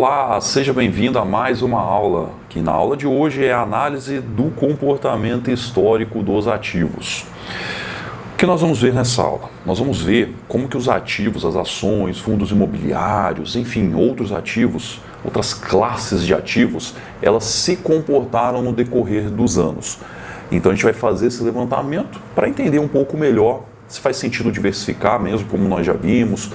Olá, seja bem-vindo a mais uma aula, que na aula de hoje é a análise do comportamento histórico dos ativos. O que nós vamos ver nessa aula? Nós vamos ver como que os ativos, as ações, fundos imobiliários, enfim, outros ativos, outras classes de ativos, elas se comportaram no decorrer dos anos. Então a gente vai fazer esse levantamento para entender um pouco melhor se faz sentido diversificar mesmo, como nós já vimos,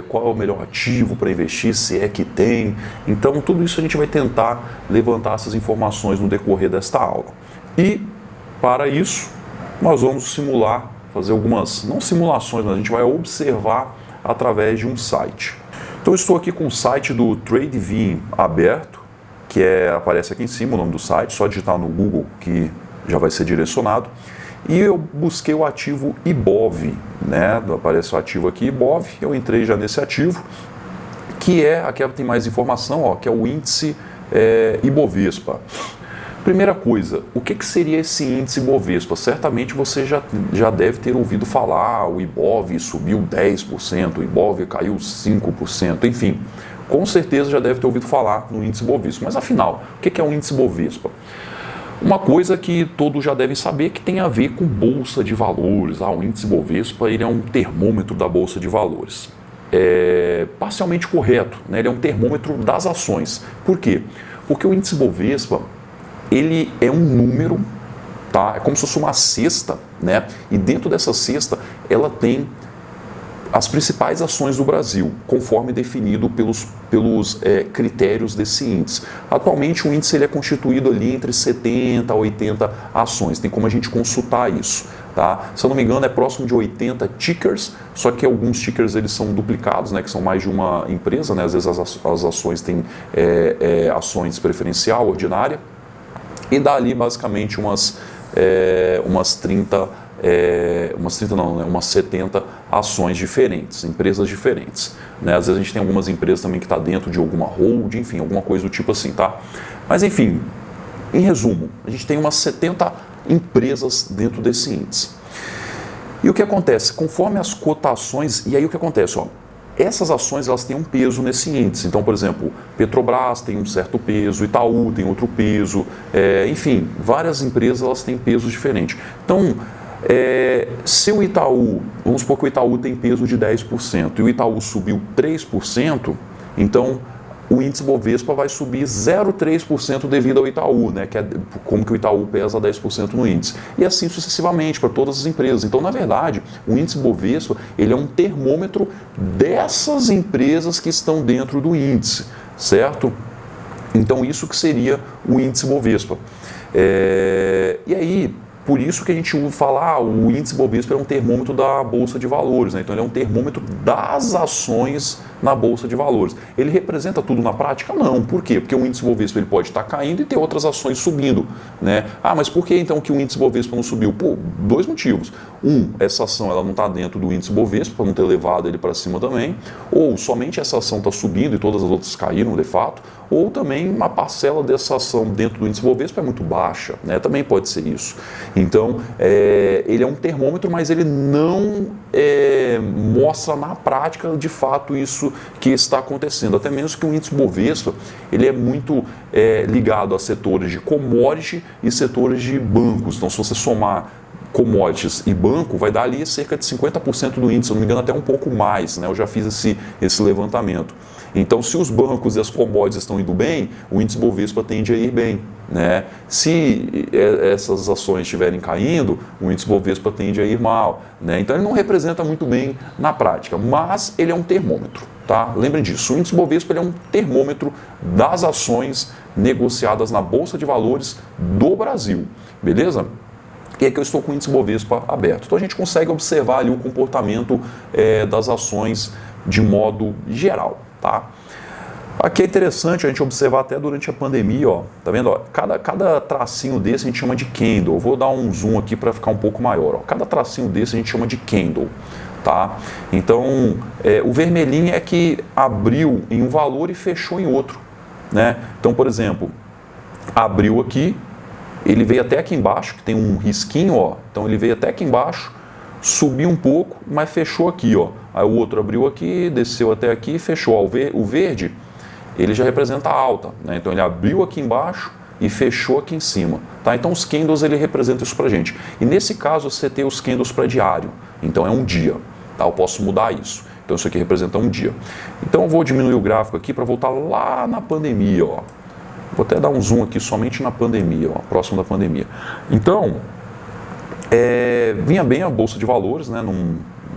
qual é o melhor ativo para investir, se é que tem. Então, tudo isso a gente vai tentar levantar essas informações no decorrer desta aula. E, para isso, nós vamos simular, fazer algumas, não simulações, mas a gente vai observar através de um site. Então, eu estou aqui com o site do TradeView aberto, que aparece aqui em cima o nome do site, só digitar no Google que já vai ser direcionado. E eu busquei o ativo IBOV, né? Aparece o ativo aqui IBOV, eu entrei já nesse ativo, que aqui tem mais informação, ó, que é o índice Ibovespa. Primeira coisa, o que seria esse índice Ibovespa? Certamente você já deve ter ouvido falar, o IBOV subiu 10%, o IBOV caiu 5%, enfim, com certeza já deve ter ouvido falar no índice Ibovespa. Mas afinal, o que é o índice Ibovespa? Uma coisa que todos já devem saber que tem a ver com bolsa de valores. O índice Bovespa ele é um termômetro da bolsa de valores. É parcialmente correto, né? Ele é um termômetro das ações. Por quê? Porque o índice Bovespa ele é um número, tá? É como se fosse uma cesta, né? E dentro dessa cesta ela tem as principais ações do Brasil, conforme definido pelos critérios desse índice. Atualmente o índice ele é constituído ali entre 70 a 80 ações, tem como a gente consultar isso. Tá? Se eu não me engano é próximo de 80 tickers, só que alguns tickers eles são duplicados, né, que são mais de uma empresa, né? Às vezes as ações têm ações preferencial, ordinária, e dá ali basicamente umas 70 ações diferentes, empresas diferentes. Né? Às vezes a gente tem algumas empresas também que está dentro de alguma hold, enfim, alguma coisa do tipo assim, tá? Mas enfim, em resumo, a gente tem umas 70 empresas dentro desse índice. E o que acontece? Conforme as cotações, e aí o que acontece? Essas ações elas têm um peso nesse índice. Então, por exemplo, Petrobras tem um certo peso, Itaú tem outro peso, enfim, várias empresas elas têm pesos diferentes. Então, se o Itaú, vamos supor que o Itaú tem peso de 10% e o Itaú subiu 3%, então o índice Bovespa vai subir 0,3% devido ao Itaú, né, que é como que o Itaú pesa 10% no índice. E assim sucessivamente para todas as empresas. Então, na verdade, o índice Bovespa ele é um termômetro dessas empresas que estão dentro do índice, certo? Então, isso que seria o índice Bovespa. E aí, por isso que a gente fala, o índice Bovespa é um termômetro da Bolsa de Valores, né? Então ele é um termômetro das ações na Bolsa de Valores. Ele representa tudo na prática? Não. Por quê? Porque o índice Bovespa ele pode estar caindo e ter outras ações subindo, né? Mas por que então que o índice Bovespa não subiu? Dois motivos. Essa ação ela não está dentro do índice Bovespa, para não ter levado ele para cima também, ou somente essa ação está subindo e todas as outras caíram de fato, ou também uma parcela dessa ação dentro do índice Bovespa é muito baixa, né? Também pode ser isso. Então, ele é um termômetro, mas ele não mostra na prática, de fato, isso que está acontecendo. Até mesmo que o índice Bovespa, ele é muito ligado a setores de commodity e setores de bancos. Então, se você somar commodities e banco, vai dar ali cerca de 50% do índice, se não me engano até um pouco mais, né? Eu já fiz esse levantamento. Então, se os bancos e as commodities estão indo bem, o índice Bovespa tende a ir bem, né? Se essas ações estiverem caindo, o índice Bovespa tende a ir mal, né? Então, ele não representa muito bem na prática, mas ele é um termômetro, tá? Lembrem disso, o índice Bovespa ele é um termômetro das ações negociadas na Bolsa de Valores do Brasil, beleza? E aqui eu estou com o índice Bovespa aberto. Então a gente consegue observar ali o comportamento das ações de modo geral, tá? Aqui é interessante a gente observar até durante a pandemia, tá vendo? Cada tracinho desse a gente chama de candle. Eu vou dar um zoom aqui para ficar um pouco maior. Cada tracinho desse a gente chama de candle, tá? Então, o vermelhinho é que abriu em um valor e fechou em outro, né? Então, por exemplo, abriu aqui, ele veio até aqui embaixo, que tem um risquinho, então ele veio até aqui embaixo, subiu um pouco, mas fechou aqui, Aí o outro abriu aqui, desceu até aqui e fechou. O verde ele já representa a alta, né? Então ele abriu aqui embaixo e fechou aqui em cima, tá? Então os candles ele representa isso pra gente. E nesse caso você tem os candles para diário, então é um dia, tá? Eu posso mudar isso. Então isso aqui representa um dia. Então eu vou diminuir o gráfico aqui para voltar lá na pandemia, ó. Vou até dar um zoom aqui somente na pandemia, ó, próximo da pandemia. Então, vinha bem a Bolsa de Valores, né,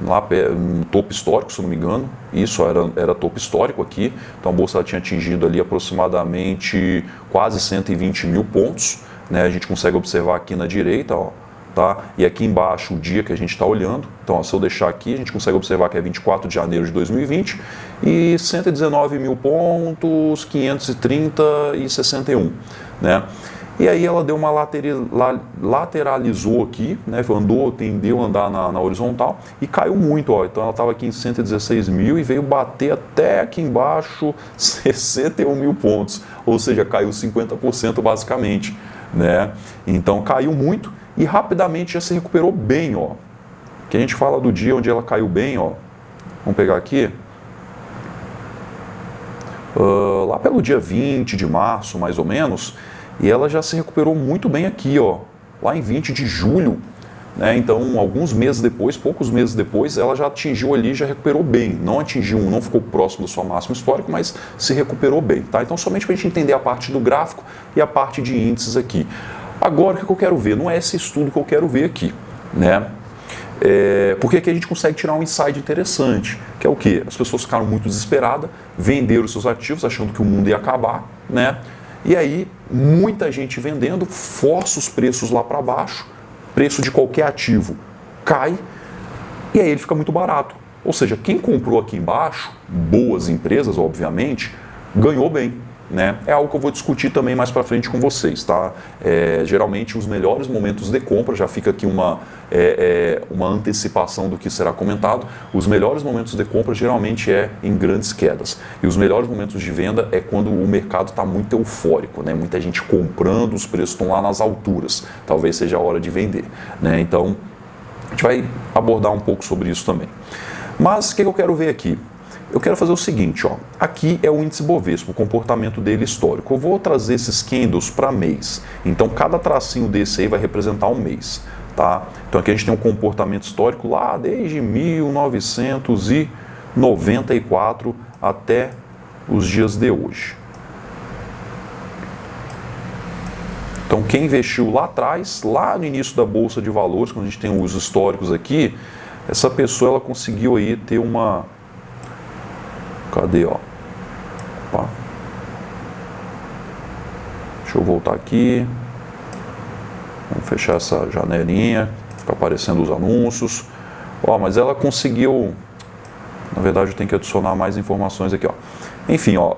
lá no topo histórico, se eu não me engano. Isso era topo histórico aqui. Então a Bolsa tinha atingido ali aproximadamente quase 120 mil pontos. Né, a gente consegue observar aqui na direita, ó, tá? E aqui embaixo o dia que a gente está olhando. Então, ó, se eu deixar aqui, a gente consegue observar que é 24 de janeiro de 2020 e 119 mil pontos, 530 e 61, né? E aí ela deu uma lateralizou aqui, né? Tendeu a andar na horizontal e caiu muito, ó. Então ela estava aqui em 116 mil e veio bater até aqui embaixo 61 mil pontos, ou seja, caiu 50% basicamente, né? Então caiu muito e rapidamente já se recuperou bem, ó. Que a gente fala do dia onde ela caiu bem, ó. Vamos pegar aqui. Lá pelo dia 20 de março, mais ou menos, e ela já se recuperou muito bem aqui, ó. Lá em 20 de julho, né? Então, alguns meses depois, poucos meses depois, ela já atingiu ali, já recuperou bem. Não ficou próximo da sua máxima histórica, mas se recuperou bem, tá? Então, somente para a gente entender a parte do gráfico e a parte de índices aqui. Agora, o que eu quero ver? Não é esse estudo que eu quero ver aqui, né? Porque aqui a gente consegue tirar um insight interessante, que é o quê? As pessoas ficaram muito desesperadas, venderam os seus ativos achando que o mundo ia acabar, né? E aí, muita gente vendendo, força os preços lá para baixo, preço de qualquer ativo cai, e aí ele fica muito barato. Ou seja, quem comprou aqui embaixo, boas empresas, obviamente, ganhou bem. Né? É algo que eu vou discutir também mais para frente com vocês, tá? Geralmente os melhores momentos de compra, já fica aqui uma antecipação do que será comentado, os melhores momentos de compra geralmente é em grandes quedas, e os melhores momentos de venda é quando o mercado está muito eufórico, né? Muita gente comprando, os preços estão lá nas alturas, talvez seja a hora de vender, né? Então a gente vai abordar um pouco sobre isso também. Mas o que eu quero ver aqui? Eu quero fazer o seguinte, ó. Aqui é o índice Bovespa, o comportamento dele histórico. Eu vou trazer esses candles para mês. Então, cada tracinho desse aí vai representar um mês, tá? Então, aqui a gente tem um comportamento histórico lá desde 1994 até os dias de hoje. Então, quem investiu lá atrás, lá no início da Bolsa de Valores, quando a gente tem os históricos aqui, essa pessoa ela conseguiu aí ter uma... Cadê, ó? Opa. Deixa eu voltar aqui. Vamos fechar essa janelinha. Fica aparecendo os anúncios. Ó, mas ela conseguiu... Na verdade, eu tenho que adicionar mais informações aqui, ó. Enfim, ó.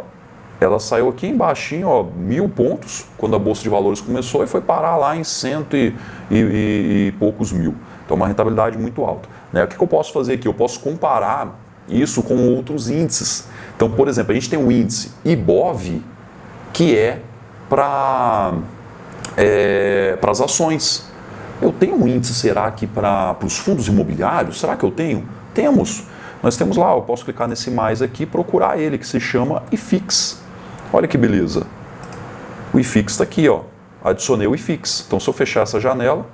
Ela saiu aqui embaixinho, ó, 1000 pontos, quando a Bolsa de Valores começou, e foi parar lá em cento e poucos mil. Então, uma rentabilidade muito alta, né? O que eu posso fazer aqui? Eu posso comparar isso com outros índices. Então, por exemplo, a gente tem o índice IBOV, que é para as ações. Eu tenho um índice, será que para os fundos imobiliários? Será que eu tenho? Temos. Nós temos lá, eu posso clicar nesse mais aqui e procurar ele, que se chama IFIX. Olha que beleza. O IFIX está aqui, ó. Adicionei o IFIX. Então, se eu fechar essa janela,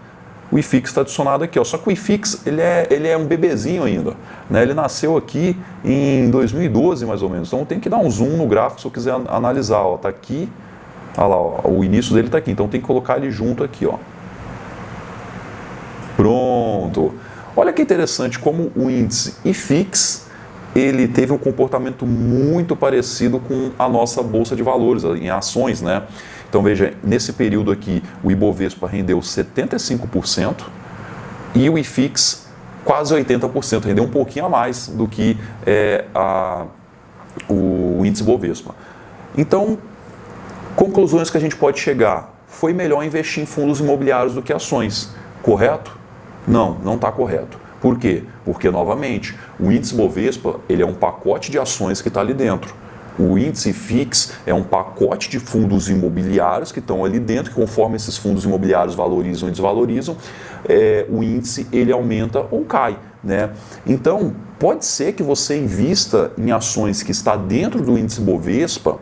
o IFIX está adicionado aqui, ó. Só que o IFIX ele é um bebezinho ainda, né? Ele nasceu aqui em 2012 mais ou menos, então tem que dar um zoom no gráfico se eu quiser analisar, ó. Tá aqui, olha lá, ó. O início dele está aqui, então tem que colocar ele junto aqui, ó. Pronto. Olha que interessante como o índice IFIX ele teve um comportamento muito parecido com a nossa Bolsa de Valores em ações, né? Então veja, nesse período aqui o Ibovespa rendeu 75% e o IFIX quase 80%, rendeu um pouquinho a mais do que o índice Bovespa. Então, conclusões que a gente pode chegar: foi melhor investir em fundos imobiliários do que ações, correto? Não, não está correto. Por quê? Porque, novamente, o índice Bovespa ele é um pacote de ações que está ali dentro. O índice IFIX é um pacote de fundos imobiliários que estão ali dentro, que conforme esses fundos imobiliários valorizam e desvalorizam, o índice ele aumenta ou cai, né? Então, Pode ser que você invista em ações que está dentro do índice Bovespa,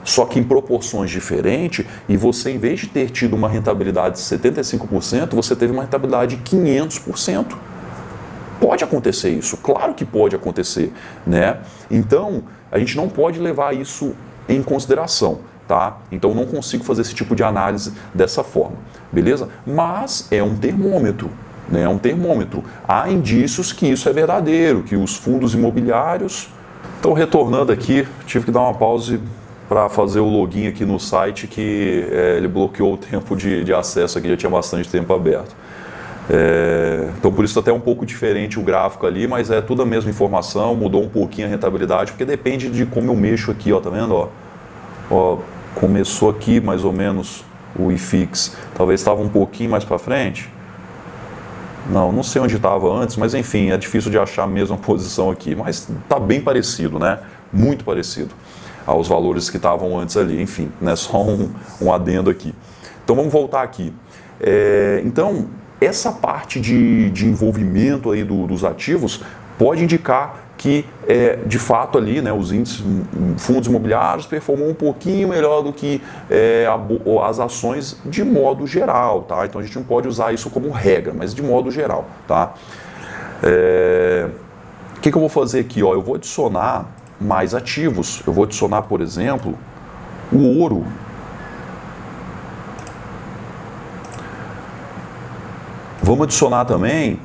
só que em proporções diferentes, e você, em vez de ter tido uma rentabilidade de 75%, você teve uma rentabilidade de 500%. Pode acontecer isso, claro que pode acontecer, né? Então, a gente não pode levar isso em consideração, tá? Então, eu não consigo fazer esse tipo de análise dessa forma, beleza? Mas é um termômetro, né? É um termômetro. Há indícios que isso é verdadeiro, que os fundos imobiliários... Estou retornando aqui, tive que dar uma pausa para fazer o login aqui no site, que ele bloqueou o tempo de acesso aqui, já tinha bastante tempo aberto. Então por isso até um pouco diferente o gráfico ali, mas é tudo a mesma informação, mudou um pouquinho a rentabilidade, porque depende de como eu mexo aqui, ó, tá vendo? Ó, começou aqui mais ou menos o IFIX, talvez estava um pouquinho mais para frente. Não sei onde estava antes, mas enfim, é difícil de achar a mesma posição aqui, mas está bem parecido, né? Muito parecido aos valores que estavam antes ali, enfim, né? Só um adendo aqui. Então vamos voltar aqui. Então, essa parte de envolvimento aí dos ativos pode indicar que, de fato, ali, né, os índices, fundos imobiliários performam um pouquinho melhor do que as ações de modo geral, tá? Então a gente não pode usar isso como regra, mas de modo geral, tá? O que eu vou fazer aqui? Ó, eu vou adicionar mais ativos. Eu vou adicionar, por exemplo, o ouro. Vamos adicionar também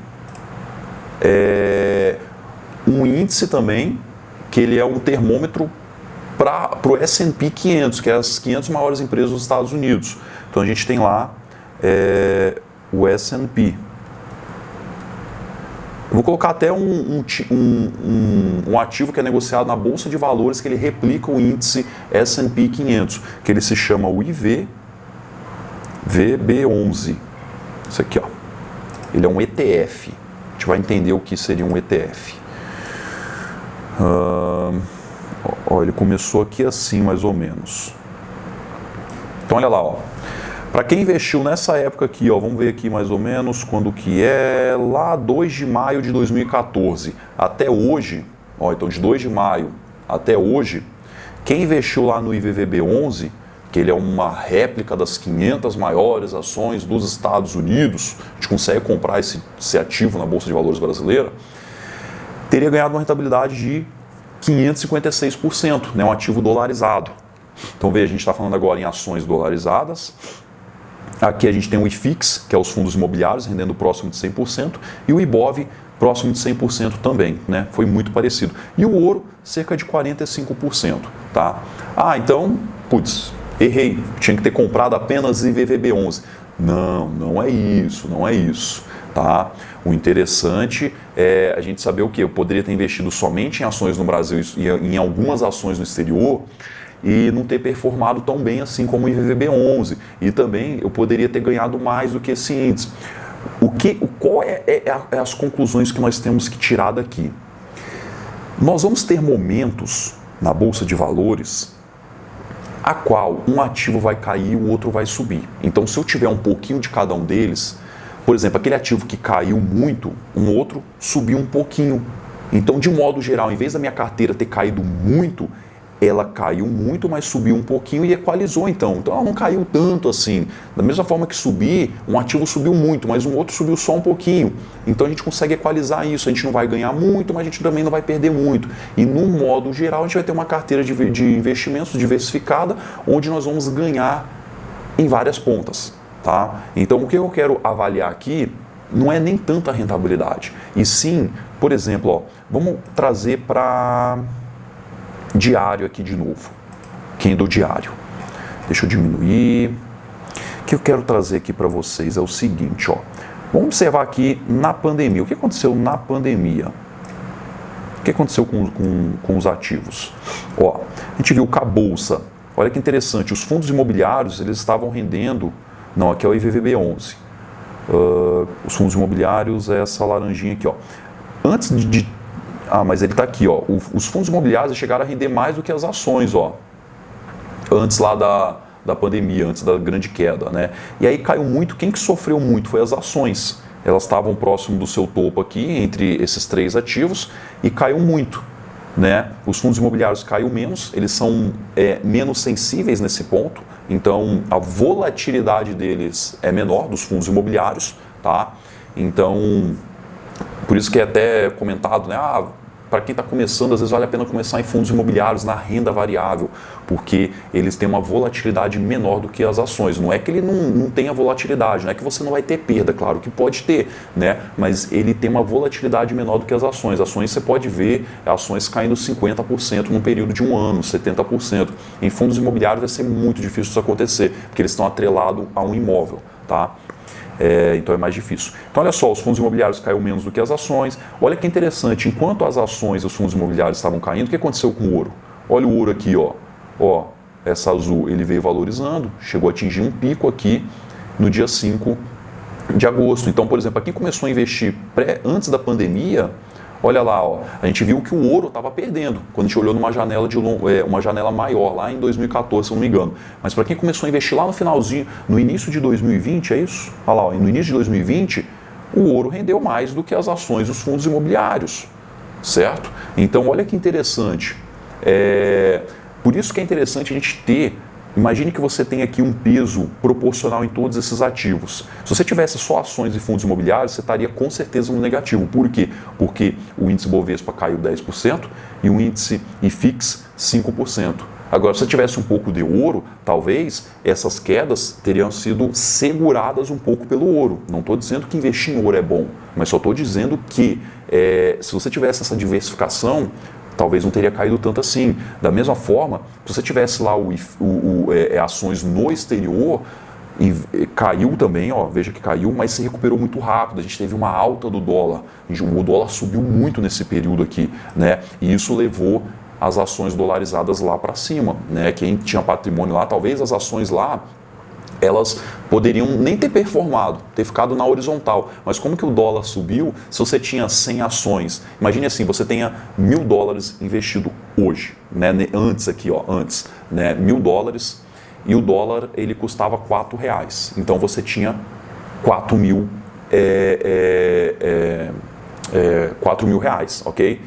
um índice também, que ele é um termômetro para o S&P 500, que é as 500 maiores empresas dos Estados Unidos. Então a gente tem lá o S&P. Eu vou colocar até um ativo que é negociado na Bolsa de Valores, que ele replica o índice S&P 500, que ele se chama o IVVB11. Isso aqui, ó. Ele é um ETF. A gente vai entender o que seria um ETF. Ele começou aqui assim, mais ou menos. Então, olha lá, ó. Para quem investiu nessa época aqui, ó, vamos ver aqui mais ou menos quando que é, lá 2 de maio de 2014 até hoje, ó, então de 2 de maio até hoje, quem investiu lá no IVVB11, que ele é uma réplica das 500 maiores ações dos Estados Unidos, a gente consegue comprar esse ativo na Bolsa de Valores brasileira, teria ganhado uma rentabilidade de 556%, né, um ativo dolarizado. Então veja, a gente está falando agora em ações dolarizadas. Aqui a gente tem o IFIX, que é os fundos imobiliários, rendendo próximo de 100%, e o IBOV próximo de 100% também, né? Foi muito parecido. E o ouro, cerca de 45%, tá? Então, putz, errei, tinha que ter comprado apenas IVVB11. Não é isso, não é isso, tá? O interessante é a gente saber o quê? Eu poderia ter investido somente em ações no Brasil e em algumas ações no exterior, e não ter performado tão bem assim como o IVVB11. E também eu poderia ter ganhado mais do que esse índice. Qual as conclusões que nós temos que tirar daqui? Nós vamos ter momentos na Bolsa de Valores a qual um ativo vai cair e o outro vai subir. Então, se eu tiver um pouquinho de cada um deles, por exemplo, aquele ativo que caiu muito, um outro subiu um pouquinho. Então, de modo geral, em vez da minha carteira ter caído muito, ela caiu muito, mas subiu um pouquinho e equalizou então. Então ela não caiu tanto assim. Da mesma forma que subir, um ativo subiu muito, mas um outro subiu só um pouquinho. Então a gente consegue equalizar isso. A gente não vai ganhar muito, mas a gente também não vai perder muito. E no modo geral, a gente vai ter uma carteira de investimentos diversificada, onde nós vamos ganhar em várias pontas. Tá? Então o que eu quero avaliar aqui não é nem tanta rentabilidade. E sim, por exemplo, ó, vamos trazer para diário aqui de novo. Quem do diário? Deixa eu diminuir. O que eu quero trazer aqui para vocês é o seguinte, ó. Vamos observar aqui na pandemia. O que aconteceu na pandemia? O que aconteceu com os ativos? Ó, a gente viu que a bolsa, olha que interessante, os fundos imobiliários, eles estavam rendendo, não, aqui é o IVVB11. Os fundos imobiliários é essa laranjinha aqui, ó. Antes mas ele está aqui, ó. Os fundos imobiliários chegaram a render mais do que as ações, ó. Antes lá da pandemia, antes da grande queda, né? E aí caiu muito. Quem que sofreu muito foi as ações. elas estavam próximo do seu topo aqui, entre esses 3 ativos, e caiu muito. Né? Os fundos imobiliários caiu menos, eles são menos sensíveis nesse ponto, então a volatilidade deles é menor, dos fundos imobiliários, tá? Então, por isso que é até comentado, né? Para quem está começando, às vezes vale a pena começar em fundos imobiliários na renda variável, porque eles têm uma volatilidade menor do que as ações. Não é que ele não tenha volatilidade, não é que você não vai ter perda, claro que pode ter, né? Mas ele tem uma volatilidade menor do que as ações. Ações você pode ver ações caindo 50% num período de um ano, 70%. Em fundos imobiliários vai ser muito difícil isso acontecer, porque eles estão atrelados a um imóvel, tá? Então é mais difícil. Então olha só, os fundos imobiliários caiu menos do que as ações. Olha que interessante, enquanto as ações e os fundos imobiliários estavam caindo, o que aconteceu com o ouro? Olha o ouro aqui, ó, essa azul, ele veio valorizando, chegou a atingir um pico aqui no dia 5 de agosto. Então, por exemplo, quem começou a investir antes da pandemia, olha lá, ó, a gente viu que o ouro estava perdendo, quando a gente olhou numa janela uma janela maior, lá em 2014, se eu não me engano. Mas para quem começou a investir lá no finalzinho, no início de 2020, é isso? Olha lá, ó, no início de 2020, o ouro rendeu mais do que as ações dos fundos imobiliários, certo? Então, olha que interessante. Por isso que é interessante a gente ter. Imagine que você tem aqui um peso proporcional em todos esses ativos. Se você tivesse só ações e fundos imobiliários, você estaria com certeza no negativo. Por quê? Porque o índice Bovespa caiu 10% e o índice IFIX 5%. Agora, se você tivesse um pouco de ouro, talvez essas quedas teriam sido seguradas um pouco pelo ouro. Não estou dizendo que investir em ouro é bom, mas só estou dizendo que se você tivesse essa diversificação, talvez não teria caído tanto assim. Da mesma forma, se você tivesse lá ações no exterior, e caiu também, ó, veja que caiu, mas se recuperou muito rápido. A gente teve uma alta do dólar. O dólar subiu muito nesse período aqui, né? E isso levou as ações dolarizadas lá para cima, né? Quem tinha patrimônio lá, talvez as ações lá, elas poderiam nem ter performado, ter ficado na horizontal. Mas como que o dólar subiu, se você tinha 100 ações, imagine assim, você tenha $1.000 investido hoje, né? Antes aqui, ó, antes, né? $1.000 e o dólar ele custava R$4. Então você tinha 4 mil reais, ok?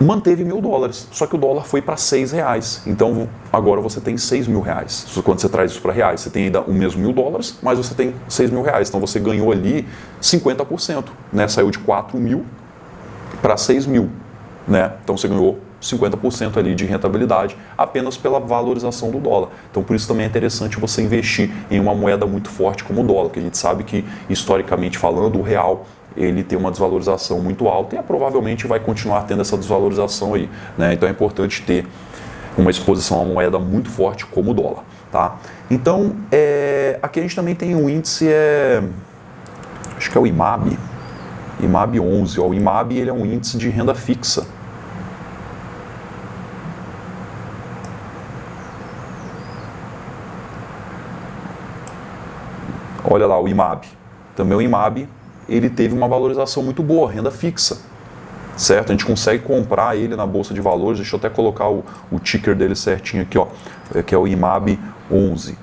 Manteve $1.000, só que o dólar foi para R$6. Então agora você tem R$6.000. Quando você traz isso para reais, você tem ainda o mesmo $1.000, mas você tem R$6.000. Então você ganhou ali 50%, né? Saiu de 4 mil para 6 mil, né? Então você ganhou 50% ali de rentabilidade apenas pela valorização do dólar. Então por isso também é interessante você investir em uma moeda muito forte como o dólar, que a gente sabe que historicamente falando o real ele tem uma desvalorização muito alta e provavelmente vai continuar tendo essa desvalorização aí, né? Então é importante ter uma exposição a uma moeda muito forte como o dólar, tá? Então aqui a gente também tem um índice, acho que é o IMAB 11. Ó. O IMAB ele é um índice de renda fixa. Olha lá o IMAB. Também o IMAB ele teve uma valorização muito boa, renda fixa, certo? A gente consegue comprar ele na Bolsa de Valores, deixa eu até colocar o ticker dele certinho aqui, ó, que é o IMAB 11.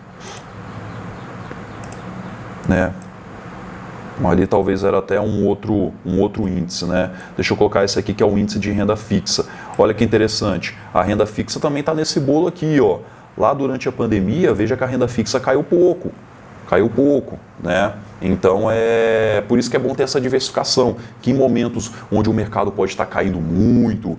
Né? Ali talvez era até um outro índice, né? Deixa eu colocar esse aqui que é o índice de renda fixa. Olha que interessante, a renda fixa também está nesse bolo aqui, ó. Lá durante a pandemia, veja que a renda fixa caiu pouco, né? Então por isso que é bom ter essa diversificação, que em momentos onde o mercado pode estar caindo muito,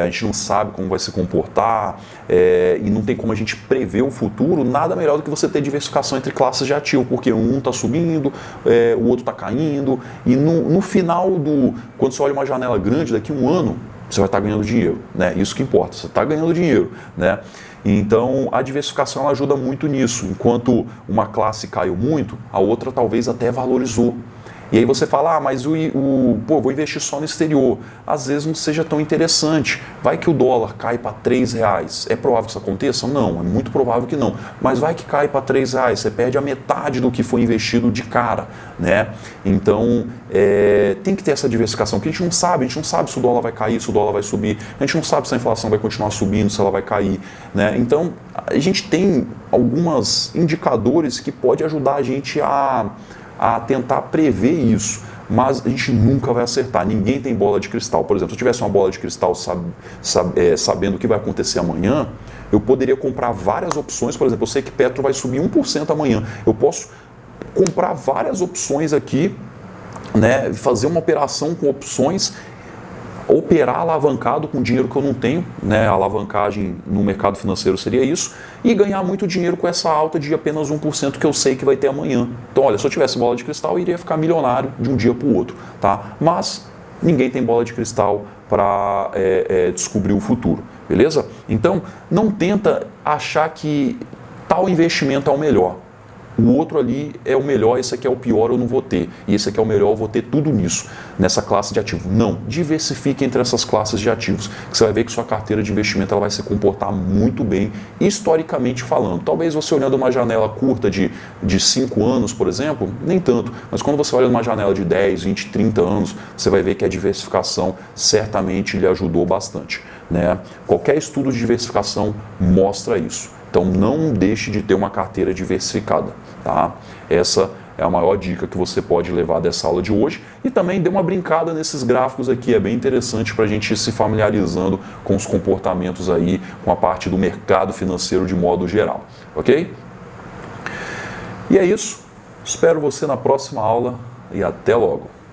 a gente não sabe como vai se comportar e não tem como a gente prever o futuro, nada melhor do que você ter diversificação entre classes de ativo, porque um está subindo, o outro está caindo, e no final quando você olha uma janela grande, daqui a um ano, você vai estar ganhando dinheiro, né? Isso que importa, você está ganhando dinheiro, né? Então a diversificação ela ajuda muito nisso. Enquanto uma classe caiu muito, a outra talvez até valorizou. E aí você fala, mas vou investir só no exterior. Às vezes não seja tão interessante. Vai que o dólar cai para R$3. É provável que isso aconteça? Não, é muito provável que não. Mas vai que cai para R$3, você perde a metade do que foi investido de cara, né? Então tem que ter essa diversificação, que a gente não sabe se o dólar vai cair, se o dólar vai subir. A gente não sabe se a inflação vai continuar subindo, se ela vai cair, né? Então a gente tem alguns indicadores que podem ajudar a gente a a tentar prever isso, mas a gente nunca vai acertar, ninguém tem bola de cristal. Por exemplo, se eu tivesse uma bola de cristal sabendo o que vai acontecer amanhã, eu poderia comprar várias opções. Por exemplo, eu sei que Petro vai subir 1% amanhã, eu posso comprar várias opções aqui, né, fazer uma operação com opções, operar alavancado com dinheiro que eu não tenho, né, a alavancagem no mercado financeiro seria isso, e ganhar muito dinheiro com essa alta de apenas 1% que eu sei que vai ter amanhã. Então, olha, se eu tivesse bola de cristal, eu iria ficar milionário de um dia para o outro, tá? Mas ninguém tem bola de cristal para descobrir o futuro, beleza? Então, não tenta achar que tal investimento é o melhor. O outro ali é o melhor, esse aqui é o pior, eu não vou ter. E esse aqui é o melhor, eu vou ter tudo nisso, nessa classe de ativo. Não, diversifique entre essas classes de ativos, que você vai ver que sua carteira de investimento ela vai se comportar muito bem, historicamente falando. Talvez você olhando uma janela curta de 5 anos, por exemplo, nem tanto. Mas quando você olha numa janela de 10, 20, 30 anos, você vai ver que a diversificação certamente lhe ajudou bastante, né? Qualquer estudo de diversificação mostra isso. Então não deixe de ter uma carteira diversificada, tá? Essa é a maior dica que você pode levar dessa aula de hoje. E também dê uma brincada nesses gráficos aqui, é bem interessante para a gente ir se familiarizando com os comportamentos aí, com a parte do mercado financeiro de modo geral, ok? E é isso, espero você na próxima aula e até logo.